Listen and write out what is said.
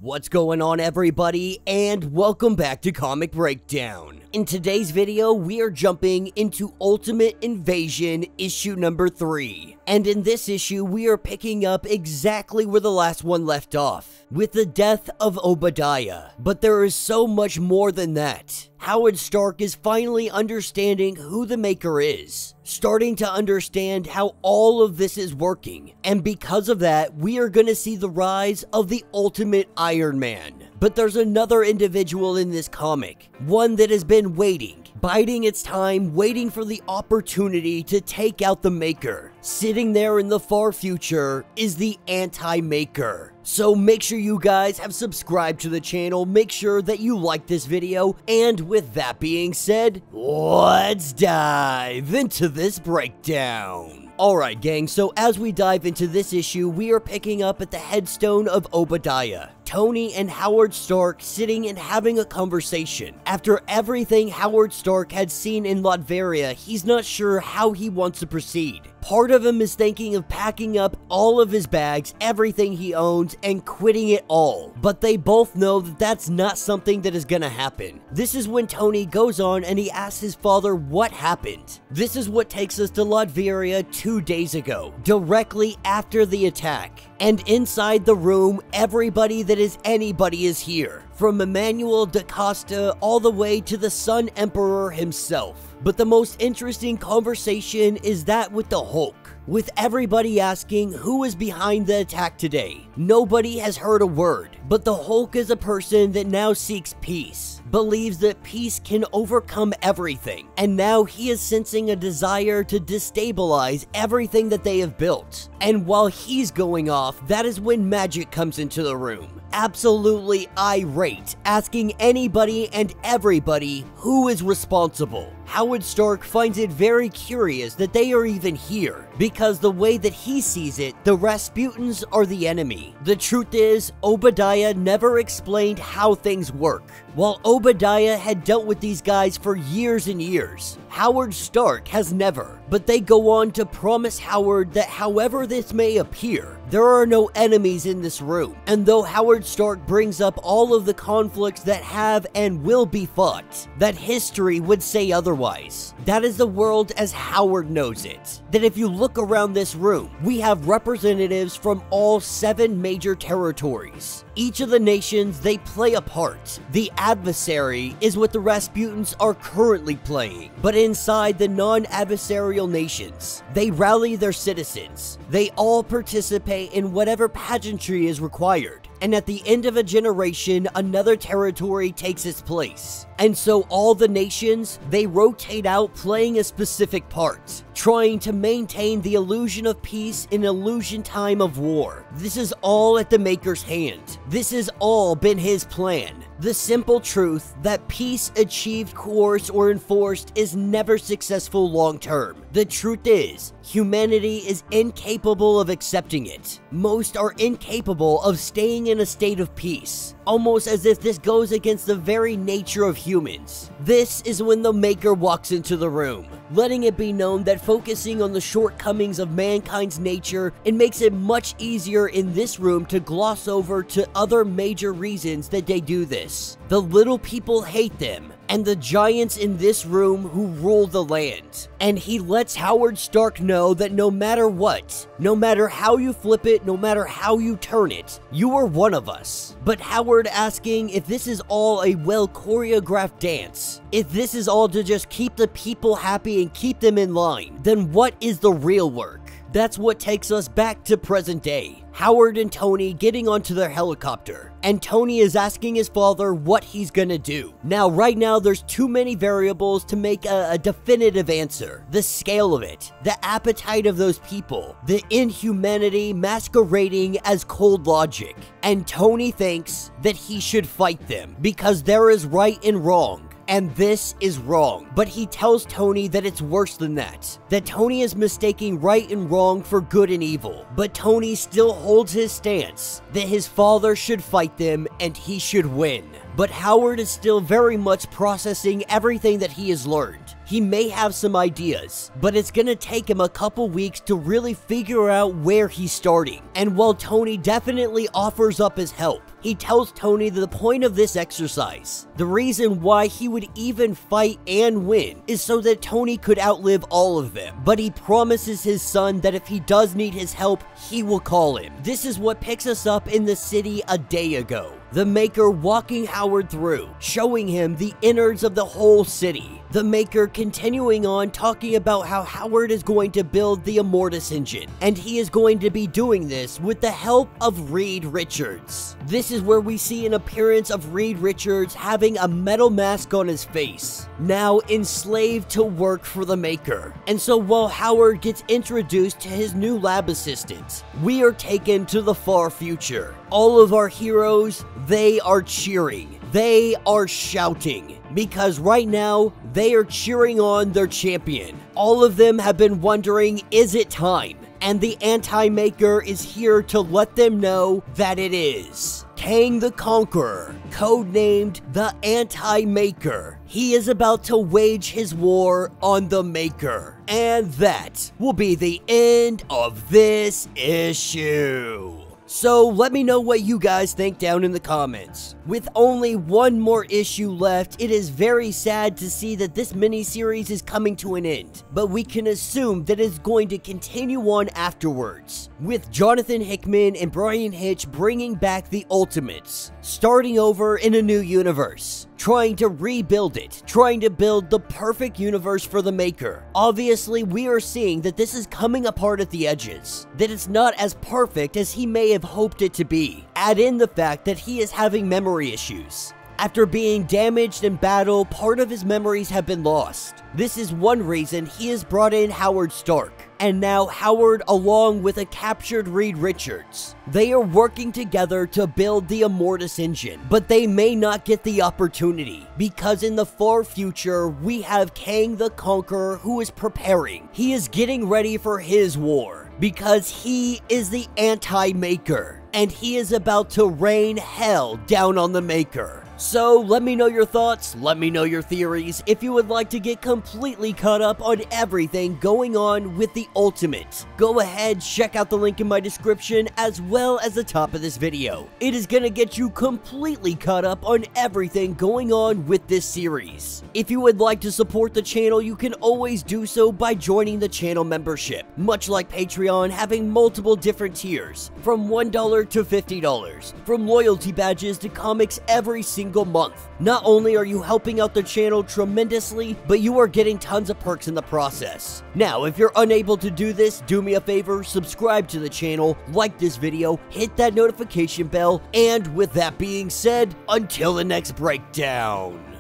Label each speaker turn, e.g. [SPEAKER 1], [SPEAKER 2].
[SPEAKER 1] What's going on, everybody, and welcome back to Comic Breakdown. In today's video, we are jumping into Ultimate Invasion issue number 3. And in this issue, we are picking up exactly where the last one left off, with the death of Obadiah. But there is so much more than that. Howard Stark is finally understanding who the Maker is, starting to understand how all of this is working, and because of that, we are going to see the rise of the Ultimate Iron Man. But there's another individual in this comic, one that has been waiting, biding its time, waiting for the opportunity to take out the Maker. Sitting there in the far future is the Anti-Maker. So make sure you guys have subscribed to the channel, make sure that you like this video, and with that being said, let's dive into this breakdown. Alright gang, so as we dive into this issue, we are picking up at the headstone of Obadiah. Tony and Howard Stark sitting and having a conversation. After everything Howard Stark had seen in Latveria, he's not sure how he wants to proceed. Part of him is thinking of packing up all of his bags, everything he owns, and quitting it all. But they both know that that's not something that is gonna happen. This is when Tony goes on and he asks his father what happened. This is what takes us to Latveria 2 days ago, directly after the attack. And inside the room, everybody that is anybody is here. From Emmanuel da Costa all the way to the Sun Emperor himself. But the most interesting conversation is that with the Hulk, with everybody asking who is behind the attack today. Nobody has heard a word, but the Hulk is a person that now seeks peace, believes that peace can overcome everything, and now he is sensing a desire to destabilize everything that they have built. And while he's going off, that is when Magic comes into the room, absolutely irate, asking anybody and everybody who is responsible. Howard Stark finds it very curious that they are even here, because the way that he sees it, the Rasputins are the enemy. The truth is, Obadiah never explained how things work. While Obadiah had dealt with these guys for years and years, Howard Stark has never. But they go on to promise Howard that however this may appear, there are no enemies in this room. And though Howard Stark brings up all of the conflicts that have and will be fought, that history would say otherwise. That is the world as Howard knows it. That if you look around this room, we have representatives from all 7 major territories. Each of the nations, they play a part. The adversary is what the Rasputins are currently playing. But inside the non-adversarial nations, they rally their citizens. They all participate in whatever pageantry is required. And at the end of a generation, another territory takes its place. And so all the nations, they rotate out playing a specific part, trying to maintain the illusion of peace in illusion time of war. This is all at the Maker's hand. This has all been his plan. The simple truth that peace achieved, coerced, or enforced is never successful long term. The truth is, humanity is incapable of accepting it. Most are incapable of staying in a state of peace, almost as if this goes against the very nature of humans. This is when the Maker walks into the room, letting it be known that focusing on the shortcomings of mankind's nature, it makes it much easier in this room to gloss over to other major reasons that they do this. The little people hate them, and the giants in this room who rule the land. And he lets Howard Stark know that no matter what, no matter how you flip it, no matter how you turn it, you are one of us. But Howard asking if this is all a well choreographed dance, if this is all to just keep the people happy and keep them in line, then what is the real work? That's what takes us back to present day. Howard and Tony getting onto their helicopter, and Tony is asking his father what he's gonna do. Now, right now, there's too many variables to make a definitive answer. The scale of it, the appetite of those people, the inhumanity masquerading as cold logic. And Tony thinks that he should fight them, because there is right and wrong. And this is wrong. But he tells Tony that it's worse than that. That Tony is mistaking right and wrong for good and evil. But Tony still holds his stance that his father should fight them and he should win. But Howard is still very much processing everything that he has learned. He may have some ideas, but it's gonna take him a couple weeks to really figure out where he's starting. And while Tony definitely offers up his help, He tells Tony that the point of this exercise, the reason why he would even fight and win, is so that Tony could outlive all of them. But he promises his son that if he does need his help, he will call him. This is what picks us up in the city a day ago. The Maker walking Howard through, showing him the innards of the whole city. The Maker continuing on talking about how Howard is going to build the Immortus engine, and he is going to be doing this with the help of Reed Richards. This is where we see an appearance of Reed Richards having a metal mask on his face, now enslaved to work for the Maker. And so while Howard gets introduced to his new lab assistant, we are taken to the far future. All of our heroes, they are cheering. They are shouting, because right now, they are cheering on their champion. All of them have been wondering, is it time? And the Anti-Maker is here to let them know that it is. Kang the Conqueror, codenamed the Anti-Maker. He is about to wage his war on the Maker. And that will be the end of this issue. So let me know what you guys think down in the comments. With only one more issue left, it is very sad to see that this miniseries is coming to an end, but we can assume that it's going to continue on afterwards, with Jonathan Hickman and Brian Hitch bringing back the Ultimates, starting over in a new universe, trying to rebuild it, trying to build the perfect universe for the Maker. Obviously, we are seeing that this is coming apart at the edges, that it's not as perfect as he may have hoped it to be. Add in the fact that he is having memory issues. After being damaged in battle, part of his memories have been lost. This is one reason he has brought in Howard Stark, and now Howard along with a captured Reed Richards. They are working together to build the Immortus engine, but they may not get the opportunity, because in the far future, we have Kang the Conqueror who is preparing. He is getting ready for his war, because he is the Anti-Maker, and he is about to rain hell down on the Maker. So let me know your thoughts, let me know your theories, if you would like to get completely caught up on everything going on with the Ultimate. Go ahead, check out the link in my description as well as the top of this video. It is gonna get you completely caught up on everything going on with this series. If you would like to support the channel, you can always do so by joining the channel membership. Much like Patreon, having multiple different tiers, from $1 to $50, from loyalty badges to comics every single month. Not only are you helping out the channel tremendously, but you are getting tons of perks in the process. Now, if you're unable to do this, do me a favor, subscribe to the channel, like this video, hit that notification bell, and with that being said, until the next breakdown.